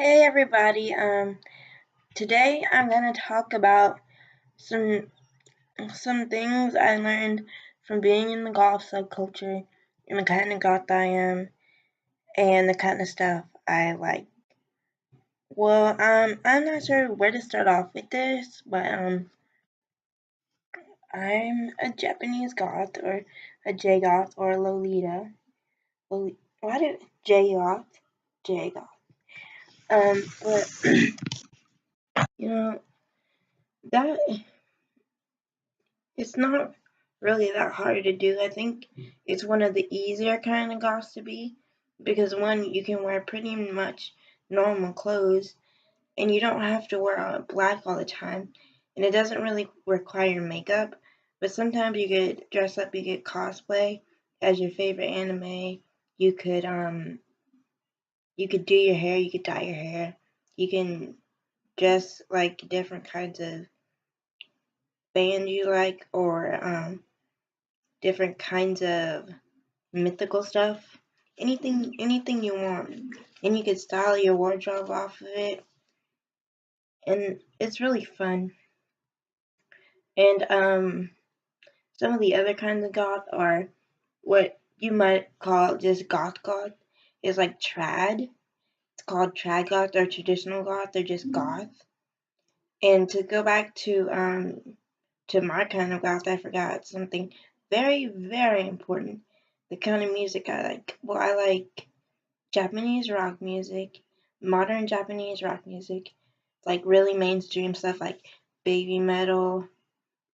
Hey everybody, today I'm gonna talk about some some things I learned from being in the goth subculture and the kind of goth I am and the kind of stuff I like. Well, I'm not sure where to start off with this, but I'm a Japanese goth or a J goth or a Lolita. Why did J goth? J goth. But you know that it's not really that hard to do. I think it's one of the easier kind of goths to be because one, you can wear pretty much normal clothes and you don't have to wear black all the time, and it doesn't really require makeup. But sometimes you could dress up, you could cosplay as your favorite anime. You could you could do your hair, you could dye your hair. You can dress like different kinds of band you like or different kinds of mythical stuff. Anything you want. And you could style your wardrobe off of it. And it's really fun. And some of the other kinds of goth are what you might call just goth. It's like trad. It's called trad goth or traditional goth. They're just goth. And to go back to my kind of goth, I forgot something very, very important. The kind of music I like. Well, I like Japanese rock music, modern Japanese rock music, like really mainstream stuff like Baby Metal,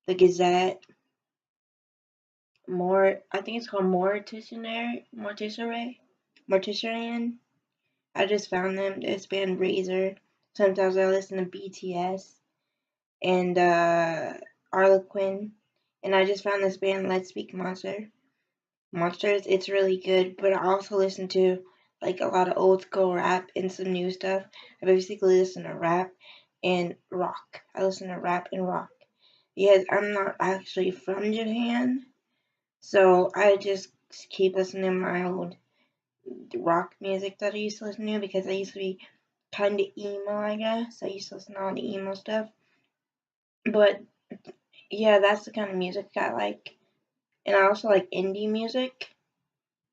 The Gazette, I think it's called Mortician. I just found them. This band Razor. Sometimes I listen to BTS and Arlequin, and I just found this band Let's Speak Monsters. It's really good, but I also listen to like a lot of old school rap and some new stuff. I basically listen to rap and rock. I listen to rap and rock. Yes, I'm not actually from Japan, so I just keep listening to my old rock music that I used to listen to because I used to be kind of emo, I guess. I used to listen to all the emo stuff. But yeah, that's the kind of music I like. And I also like indie music.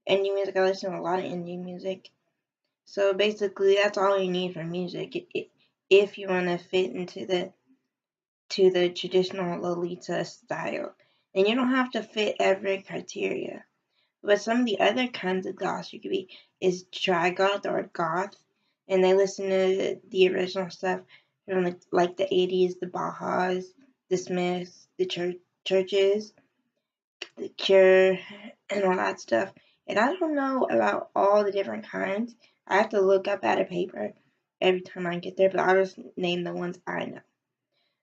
I listen to a lot of indie music. So basically, that's all you need for music if you want to fit into the traditional Lolita style. And you don't have to fit every criteria. But some of the other kinds of goth you could be is trigoth or goth, and they listen to the original stuff from like the 80s, the Bahas, the Smiths, the churches, the Cure, and all that stuff. And I don't know about all the different kinds. I have to look up at a paper every time I get there, but I'll just name the ones I know.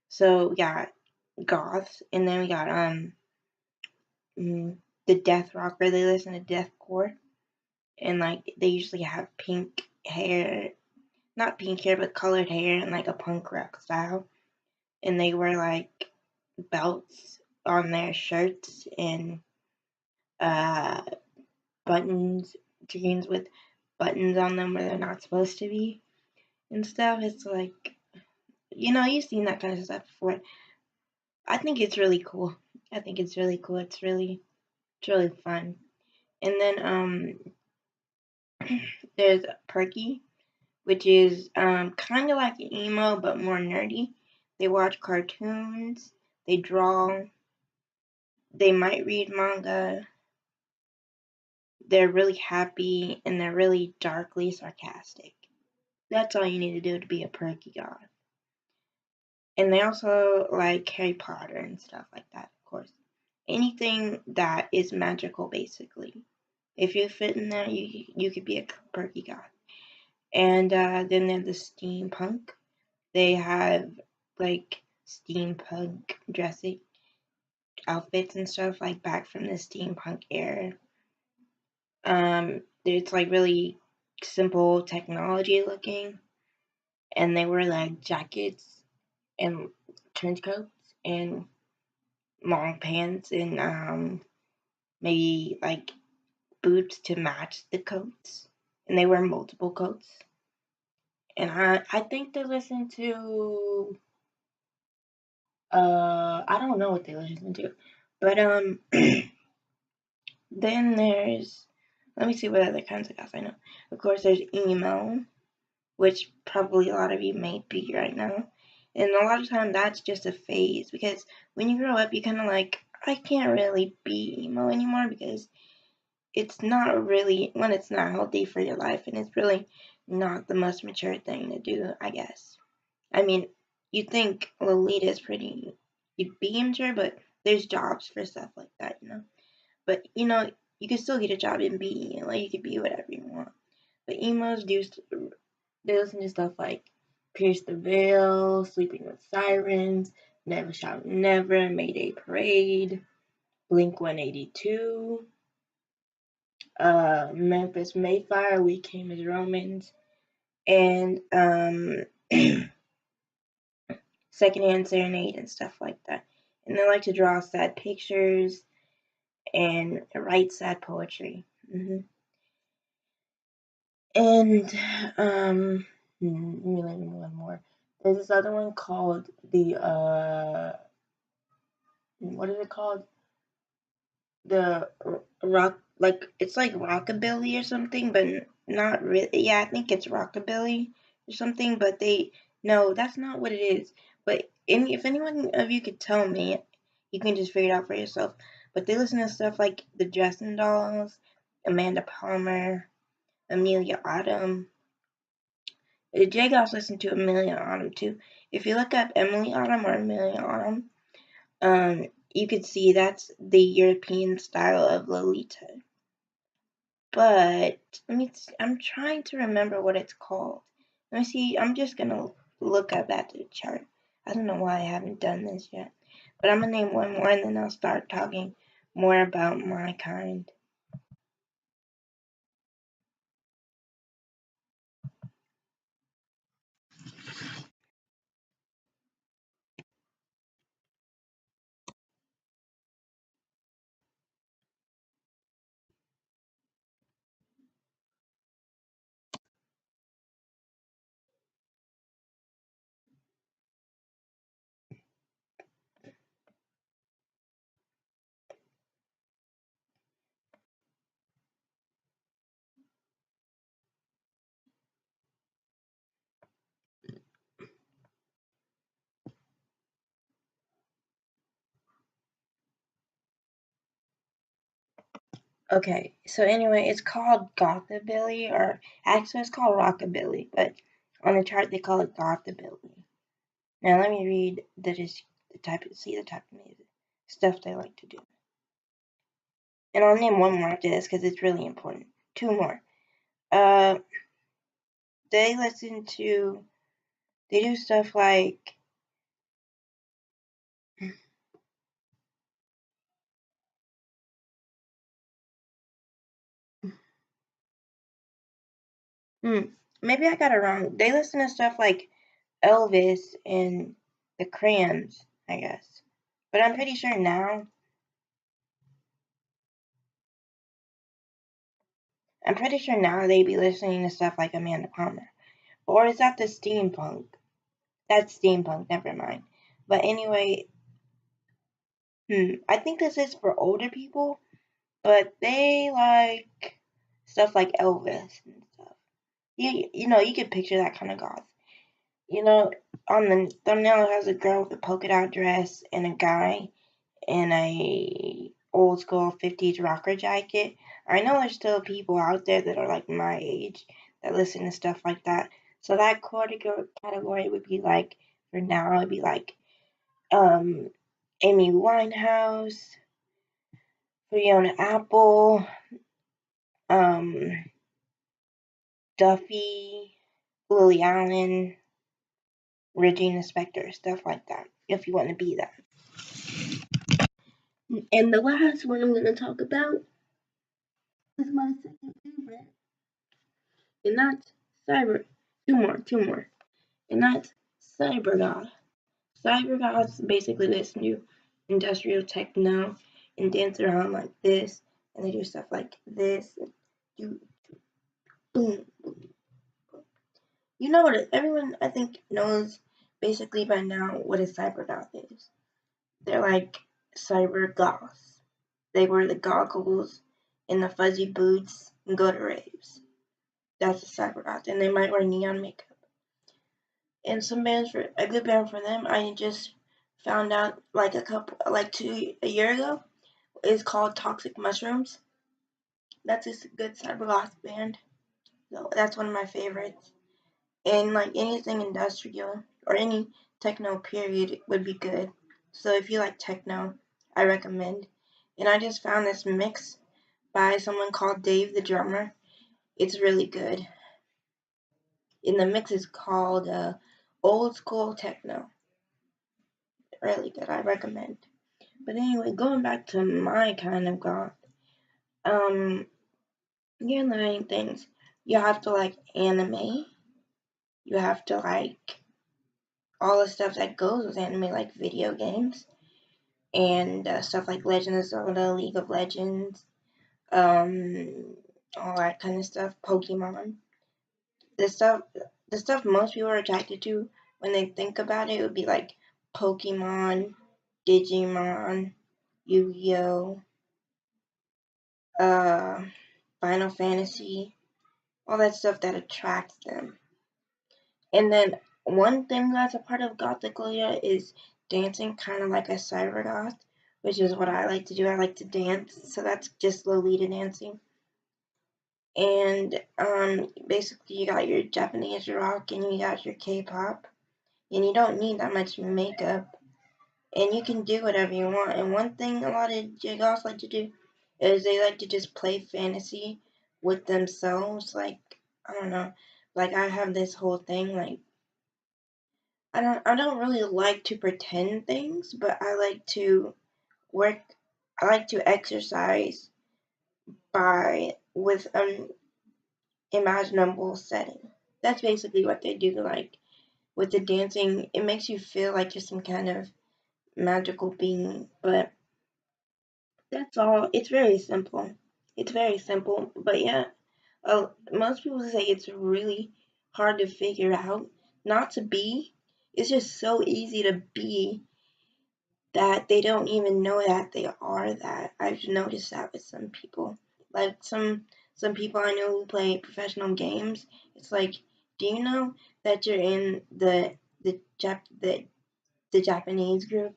So we got goths, and then we got the death rocker. They listen to deathcore, and like they usually have pink hair, not pink hair, but colored hair, and like a punk rock style. And they wear like belts on their shirts and uh buttons, jeans with buttons on them where they're not supposed to be and stuff. It's like, you've seen that kind of stuff before. I think it's really cool. It's really fun. And then there's Perky, which is kind of like emo but more nerdy. They watch cartoons, they draw, they might read manga. They're really happy and they're really darkly sarcastic. That's all you need to do to be a perky goth. And they also like Harry Potter and stuff like that, of course. Anything that is magical, basically. If you fit in there, you could be a perky goth. And then there's the steampunk. They have like steampunk dressing outfits and stuff like back from the steampunk era. It's like really simple technology looking, and they wear like jackets and trench coats and long pants and maybe like boots to match the coats, and they wear multiple coats. and I think they listen to I don't know what they listen to, but then there's, let me see what other kinds of goth I know. Of course, there's emo, which probably a lot of you may be right now. And a lot of time that's just a phase, because when you grow up, you kind of like, I can't really be emo anymore because it's not really, when it's not healthy for your life, and it's really not the most mature thing to do, I guess. I mean, you think LOlita is pretty, you'd be mature, but there's jobs for stuff like that, you know? But, you know, you can still get a job and be, like, you could be whatever you want. But emos do, they listen to stuff like Pierce the Veil, Sleeping with Sirens, Never Shout Never, Mayday Parade, Blink 182, Memphis Mayfire, We Came as Romans, and Secondhand Serenade and stuff like that. And they like to draw sad pictures and write sad poetry. And let me let you know one more. There's this other one called the what is it called? The rock, like it's like rockabilly or something, but not really. Yeah, I think it's rockabilly or something. But they, no, that's not what it is. But if anyone of you could tell me, you can just figure it out for yourself. But they listen to stuff like the Dresden Dolls, Amanda Palmer, Amelia Autumn. J Goss listened to Amelia Autumn too. If you look up Emily Autumn or Amelia Autumn, you could see that's the European style of LOlita. But I'm trying to remember what it's called. Let me see. I'm just gonna look up at the chart. I don't know why I haven't done this yet. But I'm gonna name one more and then I'll start talking more about my kind. Okay, so anyway, it's called Gothabilly, or actually it's called Rockabilly, but on the chart they call it Gothabilly. Now let me read the type of music stuff they like to do. And I'll name one more after this because it's really important. Two more. They do stuff like maybe I got it wrong. They listen to stuff like Elvis and the Crayons, I guess. But I'm pretty sure now they be listening to stuff like Amanda Palmer. Or is that the steampunk? That's steampunk, never mind. But anyway, I think this is for older people, but they like stuff like Elvis and stuff. You know, you can picture that kind of goth. You know, on the thumbnail it has a girl with a polka dot dress and a guy in a old school 50s rocker jacket. I know there's still people out there that are like my age that listen to stuff like that. So that category would be like, for now, it'd be like Amy Winehouse, Fiona Apple, um, Duffy, Lily Allen, Regina Spektor, stuff like that, if you want to be that. And the last one I'm going to talk about is my second favorite, and that's cyber. Two more, and that's cybergoth. Cybergoths basically listen to industrial techno and dance around like this, and they do stuff like this, and do boom, boom. You you know what? Everyone, I think, knows basically by now what a cyber goth is. They're like cyber goths. They wear the goggles and the fuzzy boots and go to raves. That's a cyber goth, and they might wear neon makeup. And some bands, for a good band for them, I just found out like a year ago, is called Toxic Mushrooms. That's just a good cyber goth band. So that's one of my favorites. And like anything industrial or any techno period would be good. So if you like techno, I recommend. And I just found this mix by someone called Dave the Drummer. It's really good. And the mix is called Old School Techno. Really good. I recommend. But anyway, going back to my kind of goth, here are the main things. You have to like anime. You have to like all the stuff that goes with anime, like video games and stuff like Legend of Zelda, League of Legends, all that kind of stuff. Pokemon. The stuff, the stuff most people are attracted to when they think about it would be like Pokemon, Digimon, Yu-Gi-Oh, Final Fantasy, all that stuff that attracts them. And then one thing that's a part of Gothic LOlita is dancing, kind of like a cyber goth, which is what I like to do. I like to dance, so that's just Lolita dancing. And basically you got your Japanese rock and you got your K-pop, and you don't need that much makeup, and you can do whatever you want. And one thing a lot of J-goths like to do is they like to just play fantasy with themselves. Like, I don't know, like I have this whole thing, like I don't really like to pretend things, but I like to work. I like to exercise by with an imaginable setting. That's basically what they do. Like with the dancing, it makes you feel like you're some kind of magical being. But that's all. It's very simple. It's very simple. But yeah, most people say it's really hard to figure out. Not to be. It's just so easy to be that they don't even know that they are that. I've noticed that with some people. Like some people I know who play professional games, it's like, do you know that you're in the the Japanese group?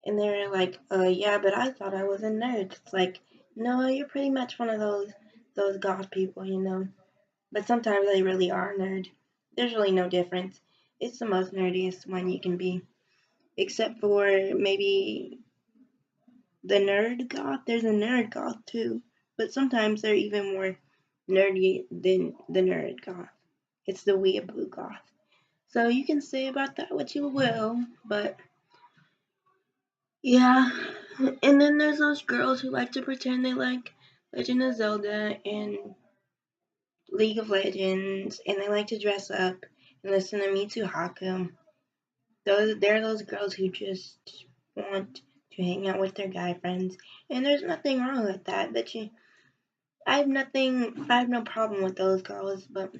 And they're like, yeah, but I thought I was a nerd. It's like, no, you're pretty much one of those goth people, you know. But sometimes they really are a nerd. There's really no difference. It's the most nerdiest one you can be. Except for maybe the nerd goth. There's a nerd goth too, but sometimes they're even more nerdy than the nerd goth. It's the weeaboo goth. So you can say about that what you will, but yeah. And then there's those girls who like to pretend they like Legend of Zelda and League of Legends, and they like to dress up and listen to Me Too Hakum. They're those girls who just want to hang out with their guy friends, and there's nothing wrong with that. I have no problem with those girls, but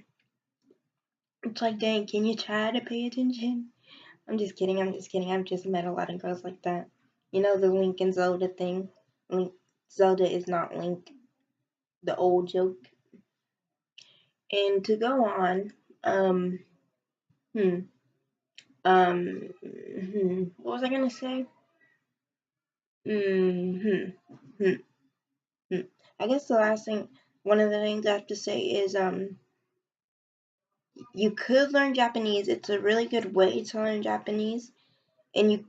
it's like, dang, can you try to pay attention? I'm just kidding. I've just met a lot of girls like that. You know the Link and Zelda thing. Zelda is not Link. The old joke. And to go on, um, hmm, what was I gonna say? Hmm, hmm, hmm. I guess the last thing, one of the things I have to say is, you could learn Japanese. It's a really good way to learn Japanese. And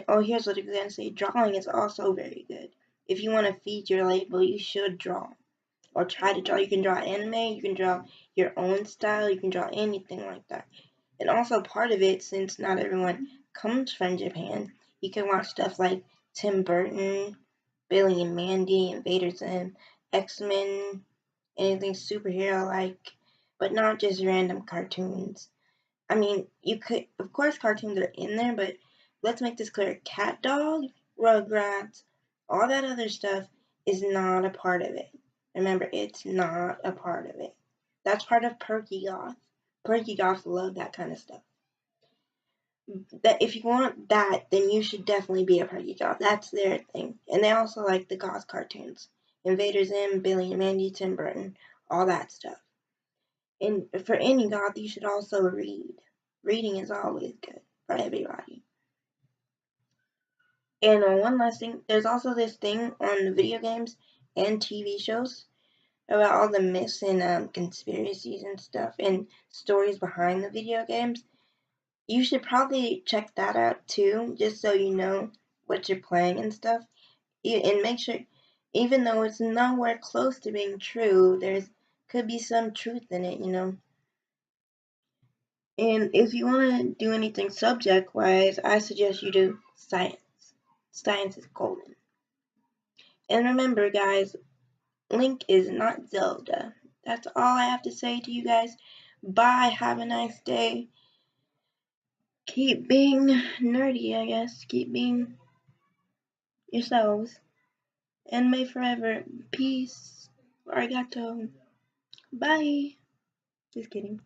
oh, here's what I'm gonna say. Drawing is also very good. If you want to feed your label, you should draw or try to draw. You can draw anime. You can draw your own style. You can draw anything like that. And also part of it, since not everyone comes from Japan, you can watch stuff like Tim Burton, Billy and Mandy, Invader Zim, X-Men, anything superhero like, but not just random cartoons. I mean, you could, of course, cartoons are in there, but let's make this clear. Cat Dog, Rugrats, all that other stuff is not a part of it. Remember, it's not a part of it. That's part of Perky Goth, Quirky goths love that kind of stuff. That if you want that, then you should definitely be a quirky goth. That's their thing. And they also like the goth cartoons. Invader Zim, Billy and Mandy, Tim Burton, all that stuff. And for any goth, you should also read. Reading is always good for everybody. And one last thing, there's also this thing on the video games and TV shows about all the myths and conspiracies and stuff and stories behind the video games. You should probably check that out too, just so you know what you're playing and stuff. And make sure, even though it's nowhere close to being true, there's could be some truth in it, you know. And if you want to do anything subject-wise, I suggest you do science. Science is golden. And remember, guys, Link is not Zelda. That's all I have to say to you guys. Bye. Have a nice day. Keep being nerdy, I guess. Keep being yourselves. And may forever. Peace. Arigato. Bye. Just kidding.